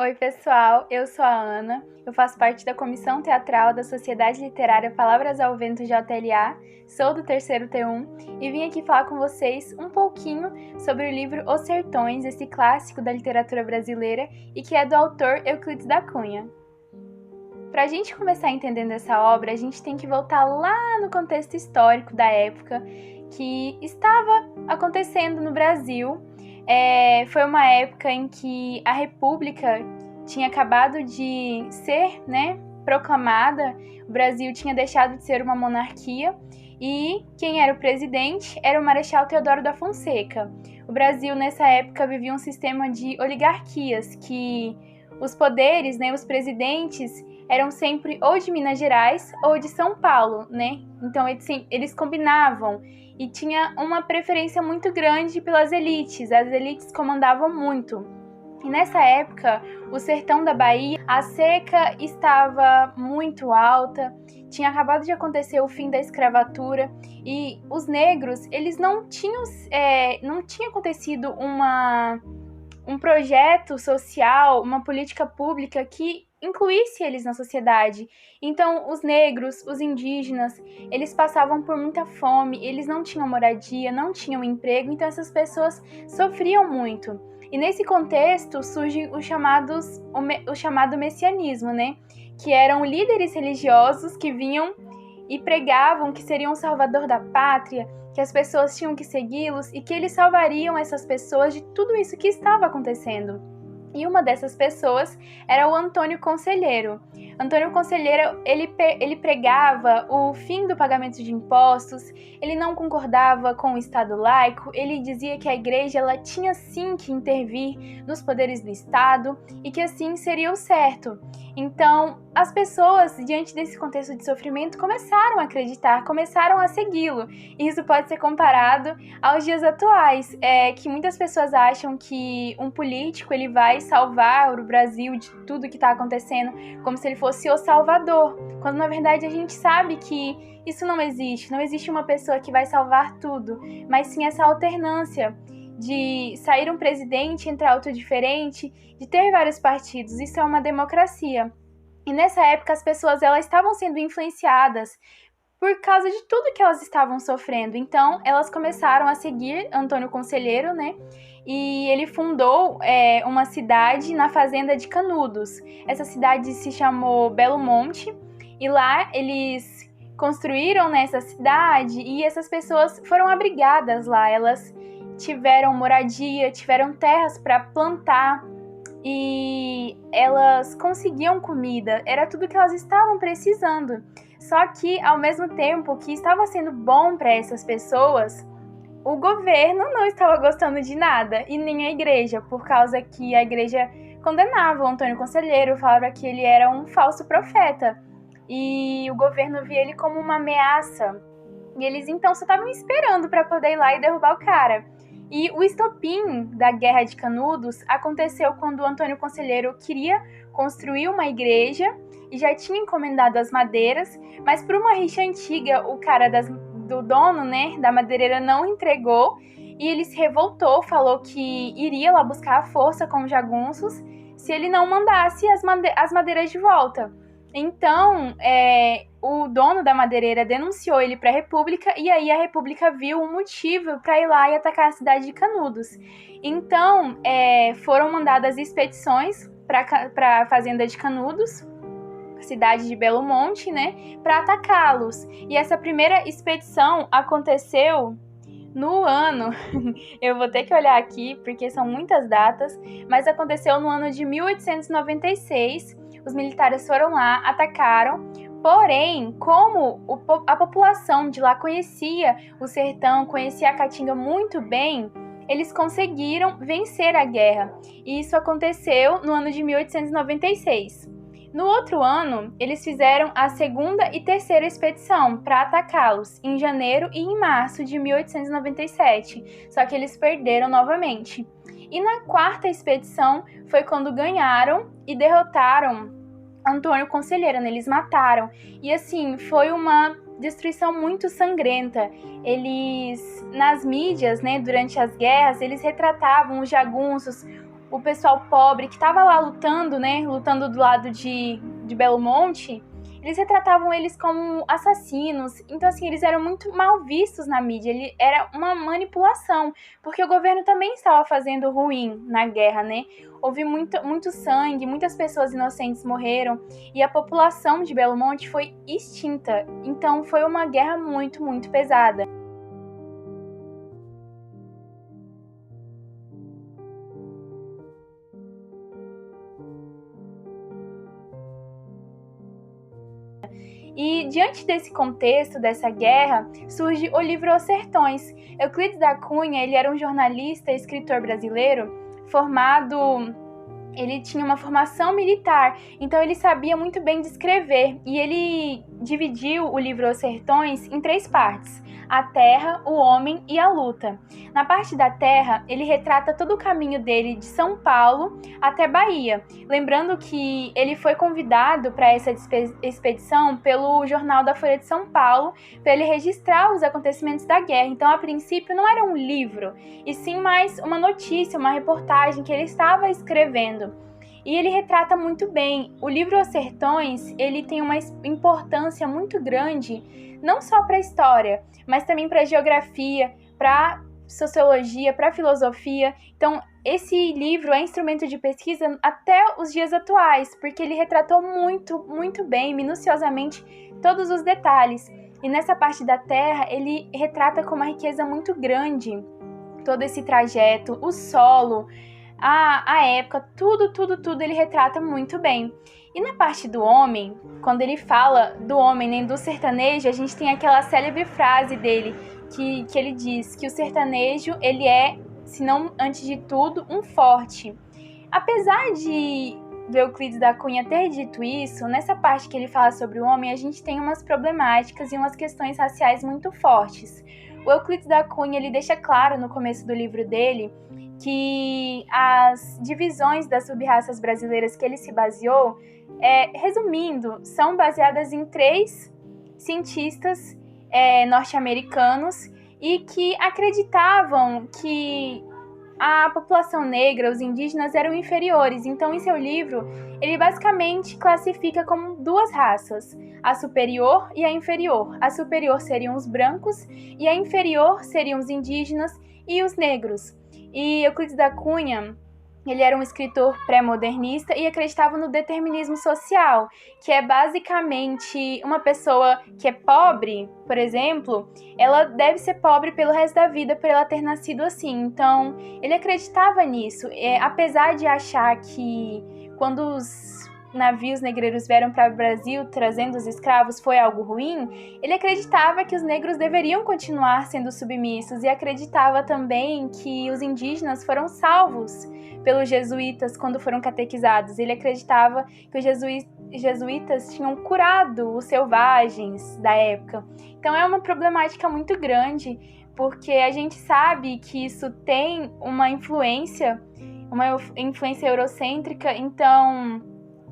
Oi, pessoal, eu sou a Ana, eu faço parte da Comissão Teatral da Sociedade Literária Palavras ao Vento JLA, sou do terceiro T1 e vim aqui falar com vocês um pouquinho sobre o livro Os Sertões, esse clássico da literatura brasileira e que é do autor Euclides da Cunha. Para a gente começar entendendo essa obra, a gente tem que voltar lá no contexto histórico da época que estava acontecendo no Brasil. Foi uma época em que a República tinha acabado de ser, proclamada, o Brasil tinha deixado de ser uma monarquia e quem era o presidente era o Marechal Deodoro da Fonseca. O Brasil, nessa época, vivia um sistema de oligarquias, que os poderes, os presidentes, eram sempre ou de Minas Gerais ou de São Paulo, Então, eles combinavam. E tinha uma preferência muito grande pelas elites. As elites comandavam muito. E nessa época, o sertão da Bahia, a seca estava muito alta, tinha acabado de acontecer o fim da escravatura e os negros, eles não tinha acontecido um projeto social, uma política pública que incluísse eles na sociedade. Então, os negros, os indígenas, eles passavam por muita fome, eles não tinham moradia, não tinham emprego, então essas pessoas sofriam muito. E nesse contexto surge o chamado messianismo, que eram líderes religiosos que vinham e pregavam que seriam o salvador da pátria, que as pessoas tinham que segui-los e que eles salvariam essas pessoas de tudo isso que estava acontecendo. E uma dessas pessoas era o Antônio Conselheiro. Antônio Conselheiro, ele pregava o fim do pagamento de impostos, ele não concordava com o Estado laico, ele dizia que a igreja ela tinha sim que intervir nos poderes do Estado e que assim seria o certo. Então, as pessoas, diante desse contexto de sofrimento, começaram a acreditar, começaram a segui-lo. E isso pode ser comparado aos dias atuais, que muitas pessoas acham que um político ele vai salvar o Brasil de tudo que está acontecendo, como se ele fosse o salvador, quando na verdade a gente sabe que isso não existe uma pessoa que vai salvar tudo, mas sim essa alternância de sair um presidente, entrar outro diferente, de ter vários partidos. Isso é uma democracia. E nessa época as pessoas elas estavam sendo influenciadas por causa de tudo que elas estavam sofrendo. Então elas começaram a seguir Antônio Conselheiro, e ele fundou uma cidade na fazenda de Canudos. Essa cidade se chamou Belo Monte e lá eles construíram nessa cidade e essas pessoas foram abrigadas lá. Elas tiveram moradia, tiveram terras para plantar e elas conseguiam comida, era tudo que elas estavam precisando. Só que, ao mesmo tempo que estava sendo bom para essas pessoas, o governo não estava gostando de nada, e nem a igreja, por causa que a igreja condenava o Antônio Conselheiro, falava que ele era um falso profeta, e o governo via ele como uma ameaça. E eles então só estavam esperando para poder ir lá e derrubar o cara. E o estopim da Guerra de Canudos aconteceu quando o Antônio Conselheiro queria construir uma igreja e já tinha encomendado as madeiras, mas por uma rixa antiga, o cara do dono, da madeireira não entregou e ele se revoltou, falou que iria lá buscar a força com os jagunços se ele não mandasse as madeiras de volta. Então, o dono da madeireira denunciou ele para a República e aí a República viu um motivo para ir lá e atacar a cidade de Canudos. Então, foram mandadas expedições para a fazenda de Canudos, cidade de Belo Monte, para atacá-los. E essa primeira expedição aconteceu no ano, eu vou ter que olhar aqui porque são muitas datas, mas aconteceu no ano de 1896. Os militares foram lá, atacaram, porém, como a população de lá conhecia o sertão, conhecia a Caatinga muito bem, eles conseguiram vencer a guerra. E isso aconteceu no ano de 1896. No outro ano, eles fizeram a segunda e terceira expedição para atacá-los, em janeiro e em março de 1897, só que eles perderam novamente. E na quarta expedição foi quando ganharam e derrotaram Antônio Conselheiro, eles mataram. E assim, foi uma destruição muito sangrenta. Eles, nas mídias, durante as guerras, eles retratavam os jagunços o pessoal pobre que estava lá lutando, né, lutando do lado de Belo Monte, eles retratavam eles como assassinos. Então, assim, eles eram muito mal vistos na mídia. Ele era uma manipulação, porque o governo também estava fazendo ruim na guerra, né? Houve muito sangue, muitas pessoas inocentes morreram e a população de Belo Monte foi extinta. Então, foi uma guerra muito, muito pesada. E diante desse contexto, dessa guerra, surge o livro Os Sertões. Euclides da Cunha, ele era um jornalista e escritor brasileiro formado. Ele tinha uma formação militar, então ele sabia muito bem descrever. E ele dividiu o livro Os Sertões em 3 partes: a terra, o homem e a luta. Na parte da terra, ele retrata todo o caminho dele de São Paulo até Bahia. Lembrando que ele foi convidado para essa expedição pelo jornal da Folha de São Paulo, para ele registrar os acontecimentos da guerra. Então, a princípio, não era um livro, e sim mais uma notícia, uma reportagem que ele estava escrevendo. E ele retrata muito bem. O livro Os Sertões, ele tem uma importância muito grande, não só para a história, mas também para a geografia, para sociologia, para filosofia. Então, esse livro é instrumento de pesquisa até os dias atuais, porque ele retratou muito, muito bem, minuciosamente, todos os detalhes. E nessa parte da Terra, ele retrata com uma riqueza muito grande todo esse trajeto, o solo, a época, tudo ele retrata muito bem. E na parte do homem, quando ele fala do homem, né, do sertanejo, a gente tem aquela célebre frase dele, que ele diz que o sertanejo, ele é, se não antes de tudo, um forte. Apesar do Euclides da Cunha ter dito isso, nessa parte que ele fala sobre o homem, a gente tem umas problemáticas e umas questões raciais muito fortes. O Euclides da Cunha, ele deixa claro no começo do livro dele que as divisões das sub-raças brasileiras que ele se baseou, resumindo, são baseadas em 3 cientistas norte-americanos e que acreditavam que a população negra, os indígenas, eram inferiores. Então, em seu livro, ele basicamente classifica como 2 raças, a superior e a inferior. A superior seriam os brancos e a inferior seriam os indígenas e os negros. E Euclides da Cunha, ele era um escritor pré-modernista e acreditava no determinismo social, que é basicamente uma pessoa que é pobre, por exemplo, ela deve ser pobre pelo resto da vida por ela ter nascido assim. Então, ele acreditava nisso, apesar de achar que quando os navios negreiros vieram para o Brasil trazendo os escravos foi algo ruim, ele acreditava que os negros deveriam continuar sendo submissos e acreditava também que os indígenas foram salvos pelos jesuítas quando foram catequizados. Ele acreditava que os jesuítas tinham curado os selvagens da época. Então é uma problemática muito grande, porque a gente sabe que isso tem uma influência eurocêntrica. Então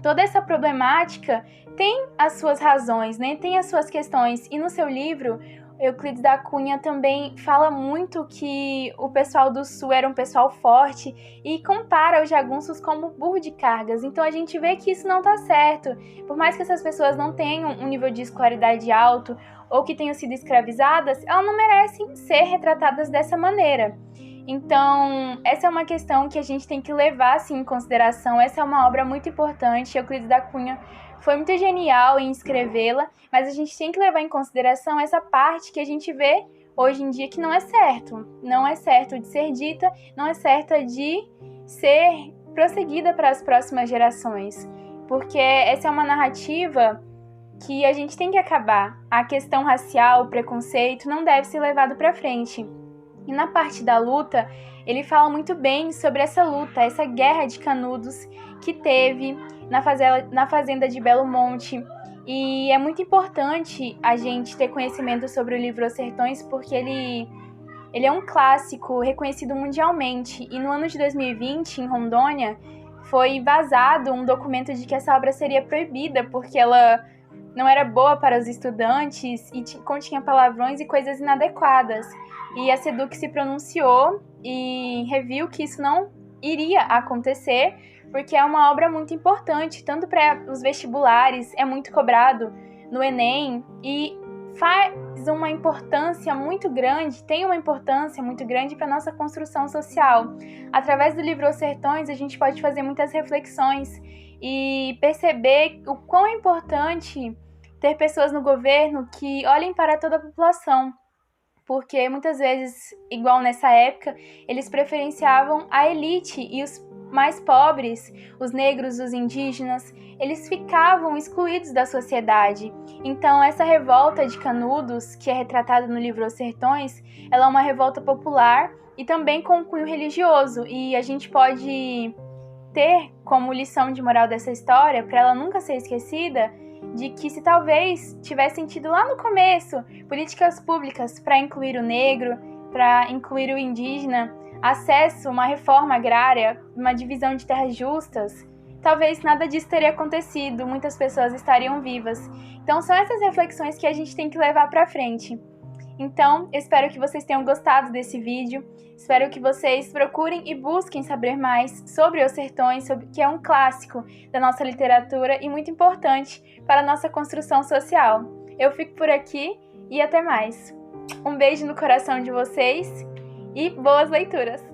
toda essa problemática tem as suas razões, né? Tem as suas questões. E no seu livro, Euclides da Cunha também fala muito que o pessoal do Sul era um pessoal forte e compara os jagunços como burro de cargas. Então a gente vê que isso não está certo. Por mais que essas pessoas não tenham um nível de escolaridade alto ou que tenham sido escravizadas, elas não merecem ser retratadas dessa maneira. Então, essa é uma questão que a gente tem que levar assim, em consideração. Essa é uma obra muito importante. Euclides da Cunha foi muito genial em escrevê-la, mas a gente tem que levar em consideração essa parte que a gente vê hoje em dia que não é certo. Não é certo de ser dita, não é certa de ser prosseguida para as próximas gerações. Porque essa é uma narrativa que a gente tem que acabar. A questão racial, o preconceito, não deve ser levado para frente. E na parte da luta, ele fala muito bem sobre essa luta, essa guerra de Canudos que teve na fazenda de Belo Monte. E é muito importante a gente ter conhecimento sobre o livro Os Sertões, porque ele é um clássico reconhecido mundialmente. E no ano de 2020, em Rondônia, foi vazado um documento de que essa obra seria proibida, porque ela não era boa para os estudantes e continha palavrões e coisas inadequadas. E a SEDUC se pronunciou e reviu que isso não iria acontecer, porque é uma obra muito importante, tanto para os vestibulares, é muito cobrado no Enem e faz uma importância muito grande, tem uma importância muito grande para a nossa construção social. Através do livro Os Sertões, a gente pode fazer muitas reflexões e perceber o quão é importante ter pessoas no governo que olhem para toda a população, porque muitas vezes, igual nessa época, eles preferenciavam a elite e os mais pobres, os negros, os indígenas, eles ficavam excluídos da sociedade. Então, essa revolta de Canudos, que é retratada no livro Os Sertões, ela é uma revolta popular e também com um cunho religioso, e a gente pode ter como lição de moral dessa história, para ela nunca ser esquecida, de que se talvez tivesse sentido lá no começo políticas públicas para incluir o negro, para incluir o indígena, acesso a uma reforma agrária, uma divisão de terras justas, talvez nada disso teria acontecido, muitas pessoas estariam vivas. Então são essas reflexões que a gente tem que levar para frente. Então, espero que vocês tenham gostado desse vídeo, espero que vocês procurem e busquem saber mais sobre Os Sertões, que é um clássico da nossa literatura e muito importante para a nossa construção social. Eu fico por aqui e até mais. Um beijo no coração de vocês e boas leituras!